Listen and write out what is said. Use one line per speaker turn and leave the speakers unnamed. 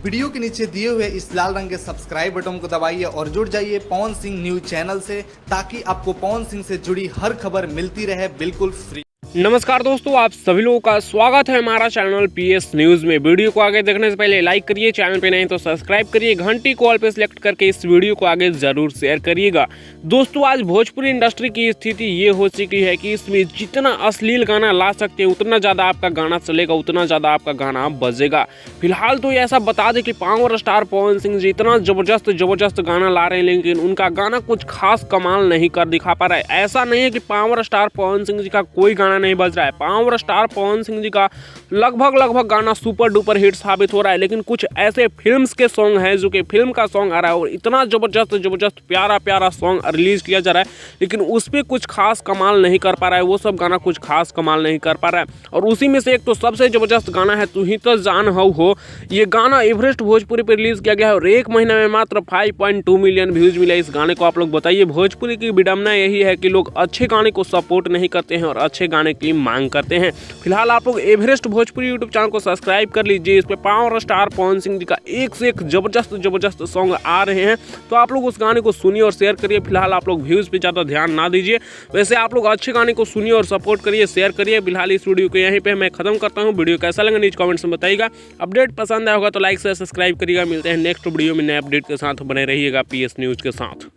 Video के नीचे दिए हुए इस लाल रंग के सब्सक्राइब बटन को दबाइए और जुड़ जाइए पवन सिंह न्यूज चैनल से, ताकि आपको पवन सिंह से जुड़ी हर खबर मिलती रहे बिल्कुल फ्री।
नमस्कार दोस्तों, आप सभी लोगों का स्वागत है हमारा चैनल पीएस न्यूज में। वीडियो को आगे देखने से पहले लाइक करिए, चैनल पे नहीं तो सब्सक्राइब करिए, घंटी को ऑल पे सिलेक्ट करके इस वीडियो को आगे जरूर शेयर करिएगा। दोस्तों, आज भोजपुरी इंडस्ट्री की स्थिति ये हो चुकी है कि इसमें जितना अश्लील गाना ला सकते हैं उतना ज़्यादा आपका गाना चलेगा, उतना ज़्यादा आपका गाना बजेगा। फिलहाल तो ऐसा बता दें कि पावर स्टार पवन सिंह जी इतना जबरदस्त गाना ला रहे हैं, लेकिन उनका गाना कुछ खास कमाल नहीं कर दिखा पा रहा है। ऐसा नहीं है कि पावर स्टार पवन सिंह जी का कोई गाना नहीं बज रहा है। पावर स्टार पवन सिंह जी का लगभग गाना सुपर डुपर हिट साबित हो रहा है, लेकिन कुछ ऐसे फिल्म्स के सॉन्ग हैं जो कि फिल्म का सॉन्ग आ रहा है और इतना जबरदस्त प्यारा सॉन्ग रिलीज किया जा रहा है, लेकिन उस पर कुछ खास कमाल नहीं कर पा रहा है। वो सब गाना कुछ खास कमाल नहीं कर पा रहा है। और उसी में से एक तो सबसे जबरदस्त गाना है तू ही तो जान हो। ये गाना एवरेस्ट भोजपुरी पर रिलीज किया गया है और एक महीने में मात्र 5.2 मिलियन व्यूज मिले इस गाने को। आप लोग बताइए, भोजपुरी की विडंबना यही है कि लोग अच्छे गाने को सपोर्ट नहीं करते हैं और अच्छे गाने की मांग करते हैं। फिलहाल आप लोग एवरेस्ट भोजपुरी यूट्यूब चैनल को सब्सक्राइब कर लीजिए। इस पे पावर स्टार पवन सिंह जी का एक से एक जबरदस्त सॉन्ग आ रहे हैं, तो आप लोग उस गाने को सुनिए और शेयर करिए। फिलहाल आप लोग व्यूज पे ज़्यादा ध्यान ना दीजिए, वैसे आप लोग अच्छे गाने को सुनिए और सपोर्ट करिए, शेयर करिए। फिलहाल इस वीडियो को यहीं पे मैं खत्म करता हूँ। वीडियो कैसा लगा नीचे कमेंट्स में बताइएगा। अपडेट पसंद आया होगा तो लाइक से सब्सक्राइब करिएगा। मिलते हैं नेक्स्ट वीडियो में नए अपडेट के साथ, बने रहिएगा पीएस न्यूज के साथ।